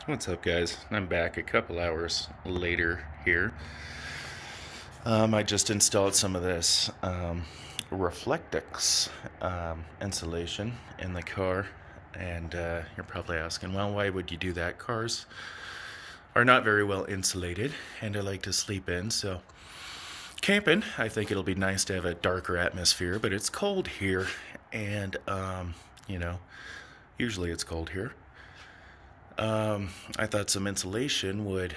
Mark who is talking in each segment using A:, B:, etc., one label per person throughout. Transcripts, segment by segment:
A: What's up, guys? I'm back a couple hours later here. I just installed some of this Reflectix insulation in the car, and you're probably asking, well, why would you do that? Cars are not very well insulated, and I like to sleep in, so camping, I think it'll be nice to have a darker atmosphere, but it's cold here, and usually it's cold here. I thought some insulation would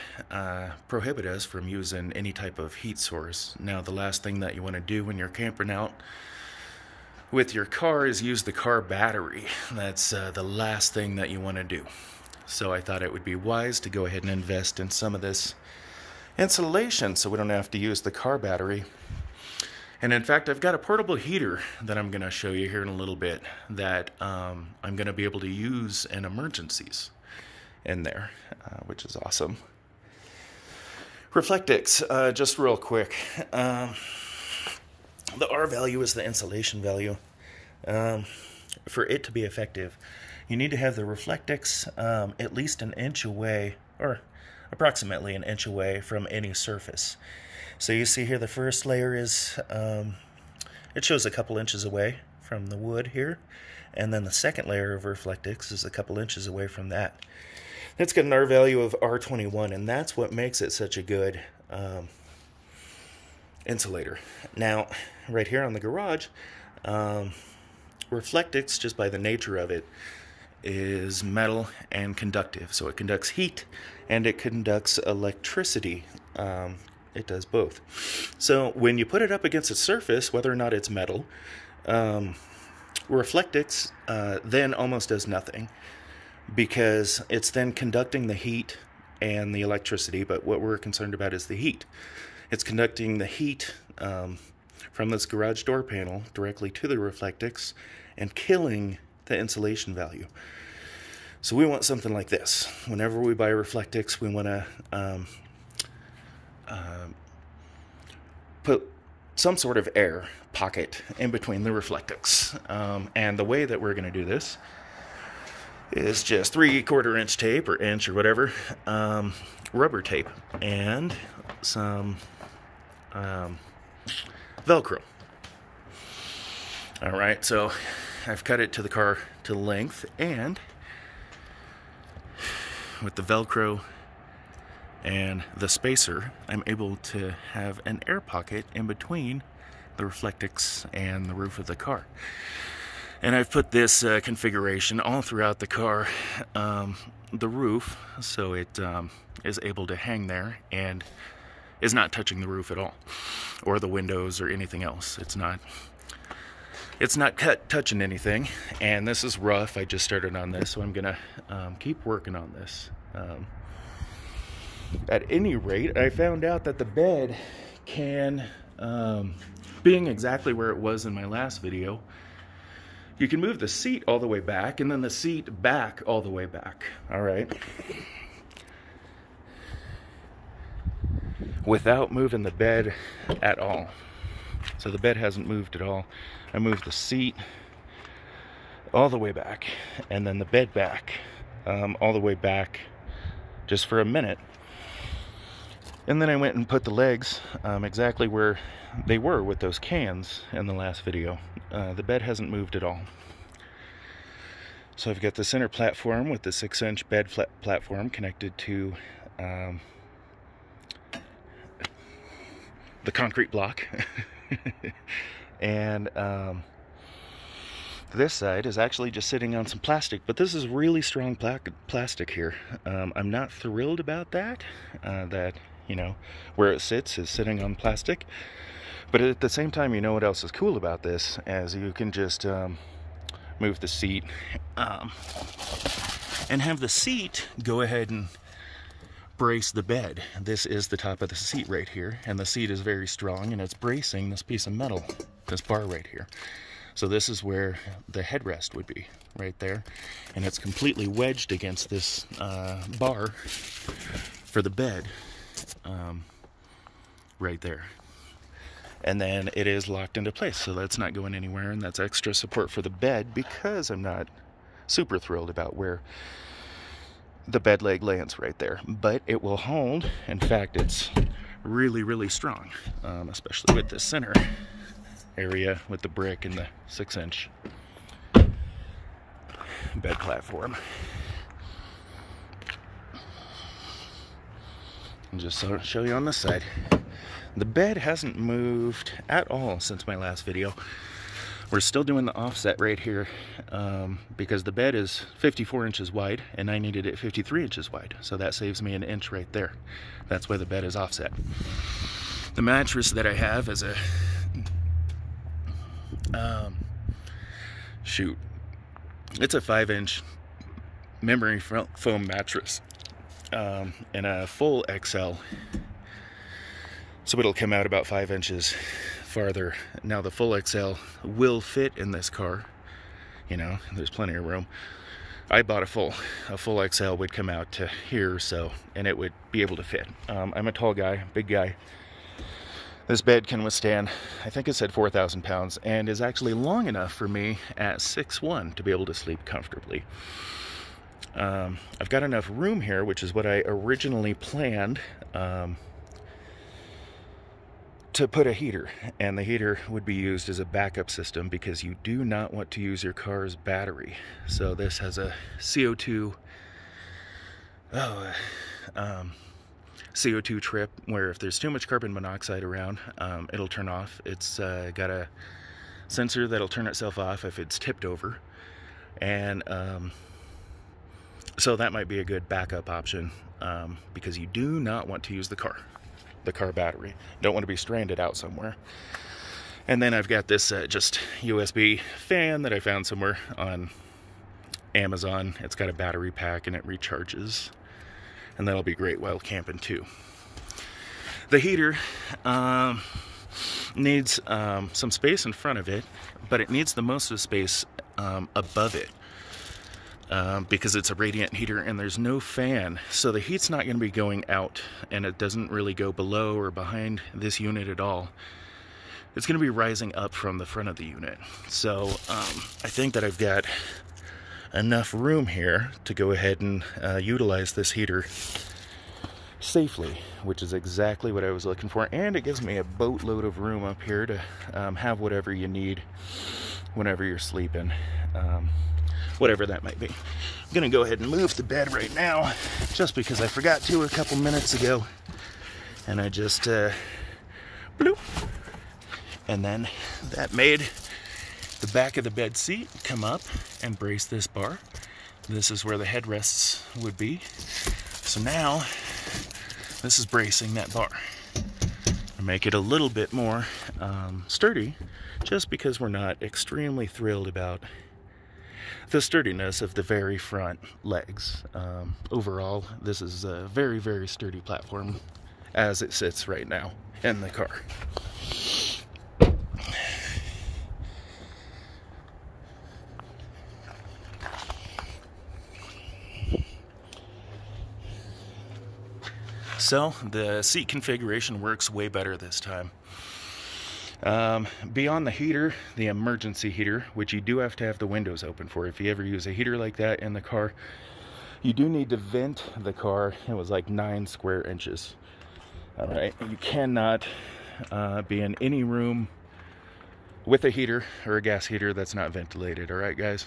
A: prohibit us from using any type of heat source. Now, the last thing that you want to do when you're camping out with your car is use the car battery. That's the last thing that you want to do. So I thought it would be wise to go ahead and invest in some of this insulation so we don't have to use the car battery. And in fact, I've got a portable heater that I'm going to show you here in a little bit that I'm going to be able to use in emergencies in there, which is awesome. Reflectix, just real quick. The R value is the insulation value. For it to be effective, you need to have the Reflectix at least an inch away, or approximately an inch away from any surface. So you see here the first layer is, it shows a couple inches away from the wood here, and then the second layer of Reflectix is a couple inches away from that. It's got an R value of R21, and that's what makes it such a good insulator. Now, right here on the garage, Reflectix, just by the nature of it, is metal and conductive. So it conducts heat and it conducts electricity. It does both. So when you put it up against a surface, whether or not it's metal, Reflectix then almost does nothing, because it's then conducting the heat and the electricity, but what we're concerned about is the heat. It's conducting the heat from this garage door panel directly to the Reflectix and killing the insulation value. So we want something like this. Whenever we buy Reflectix, we want to put some sort of air pocket in between the Reflectix. And the way that we're going to do this is just 3/4 inch tape, or inch, or whatever, rubber tape, and some Velcro. Alright, so I've cut it to the car to length, and with the Velcro and the spacer, I'm able to have an air pocket in between the Reflectix and the roof of the car. And I've put this configuration all throughout the car, the roof, so it is able to hang there and is not touching the roof at all, or the windows or anything else. It's not touching anything. And this is rough. I just started on this, so I'm gonna keep working on this. At any rate, I found out that the bed can, being exactly where it was in my last video, you can move the seat all the way back, and then the seat back all the way back. All right. Without moving the bed at all. So the bed hasn't moved at all. I moved the seat all the way back, and then the bed back all the way back just for a minute. And then I went and put the legs exactly where they were with those cans in the last video. The bed hasn't moved at all. So I've got the center platform with the 6-inch bed platform connected to the concrete block. And this side is actually just sitting on some plastic, but this is really strong plastic here. I'm not thrilled about that, where it sits is sitting on plastic. But at the same time, you know what else is cool about this, as you can just move the seat and have the seat go ahead and brace the bed. This is the top of the seat right here, and the seat is very strong, and it's bracing this piece of metal, this bar right here. So this is where the headrest would be, right there, and it's completely wedged against this bar for the bed, right there. And then it is locked into place, so that's not going anywhere, and that's extra support for the bed, because I'm not super thrilled about where the bed leg lands right there, but it will hold. In fact, it's really, really strong, especially with this center area with the brick and the 6-inch bed platform. And just so show you on this side, the bed hasn't moved at all since my last video. We're still doing the offset right here because the bed is 54 inches wide and I needed it 53 inches wide. So that saves me an inch right there. That's why the bed is offset. The mattress that I have is a, it's a 5-inch memory foam mattress and a full XL. So it'll come out about 5 inches farther. Now the full XL will fit in this car. You know, there's plenty of room. I bought a full XL would come out to here, so, and it would be able to fit. I'm a tall guy, big guy. This bed can withstand, I think it said 4,000 pounds, and is actually long enough for me at 6'1" to be able to sleep comfortably. I've got enough room here, which is what I originally planned, to put a heater, and the heater would be used as a backup system because you do not want to use your car's battery. So this has a CO2 trip where if there's too much carbon monoxide around, it'll turn off. It's got a sensor that'll turn itself off if it's tipped over, and so that might be a good backup option because you do not want to use the car battery. Don't want to be stranded out somewhere. And then I've got this just USB fan that I found somewhere on Amazon. It's got a battery pack and it recharges, and that'll be great while camping too. The heater needs some space in front of it, but it needs the most of the space above it. Because it's a radiant heater and there's no fan, so the heat's not going to be going out, and it doesn't really go below or behind this unit at all. It's going to be rising up from the front of the unit. So I think that I've got enough room here to go ahead and utilize this heater safely, which is exactly what I was looking for. And it gives me a boatload of room up here to have whatever you need whenever you're sleeping. Whatever that might be. I'm gonna go ahead and move the bed right now, just because I forgot to a couple minutes ago, and I just bloop, and then that made the back of the bed seat come up and brace this bar. This is where the headrests would be. So now this is bracing that bar to make it a little bit more sturdy, just because we're not extremely thrilled about the sturdiness of the very front legs. Overall, this is a very, very sturdy platform as it sits right now in the car. So the seat configuration works way better this time. Beyond the heater, the emergency heater, which you do have to have the windows open for. If you ever use a heater like that in the car, you do need to vent the car. It was like 9 square inches. All right, you cannot be in any room with a heater or a gas heater that's not ventilated. All right, guys.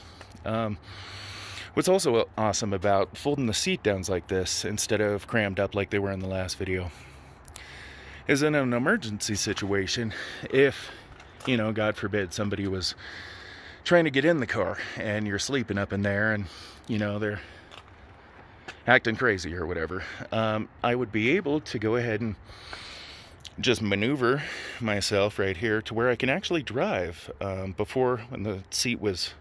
A: What's also awesome about folding the seat downs like this instead of crammed up like they were in the last video is in an emergency situation, if, you know, God forbid, somebody was trying to get in the car and you're sleeping up in there and, you know, they're acting crazy or whatever, I would be able to go ahead and just maneuver myself right here to where I can actually drive. Before, when the seat was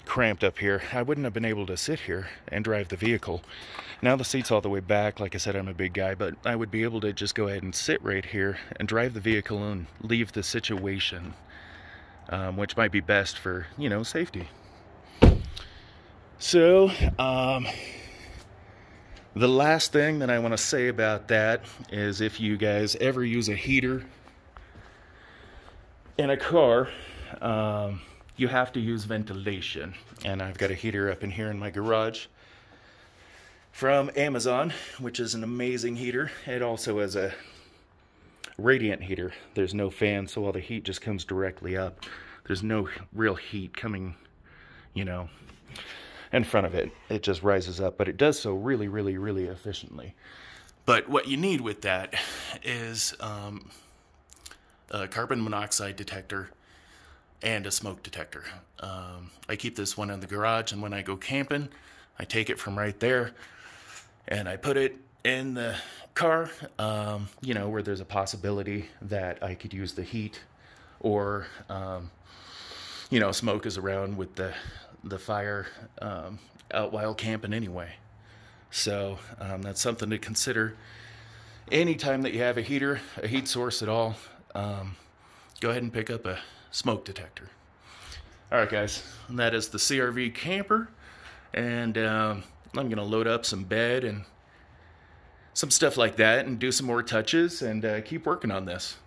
A: cramped up here, I wouldn't have been able to sit here and drive the vehicle. Now the seat's all the way back. Like I said, I'm a big guy, but I would be able to just go ahead and sit right here and drive the vehicle and leave the situation, which might be best for, you know, safety. So the last thing that I want to say about that is, if you guys ever use a heater in a car, you have to use ventilation. And I've got a heater up in here in my garage. from Amazon, which is an amazing heater. It also has a radiant heater. There's no fan, so all the heat just comes directly up. There's no real heat coming, you know, in front of it. It just rises up, but it does so really, really, really efficiently. But what you need with that is a carbon monoxide detector and a smoke detector. I keep this one in the garage, and when I go camping, I take it from right there and I put it in the car, you know, where there's a possibility that I could use the heat, or you know, smoke is around with the fire out while camping anyway. So that's something to consider anytime that you have a heater, a heat source at all. Go ahead and pick up a smoke detector. All right, guys, and that is the CRV camper, and I'm gonna load up some bed and some stuff like that and do some more touches and keep working on this.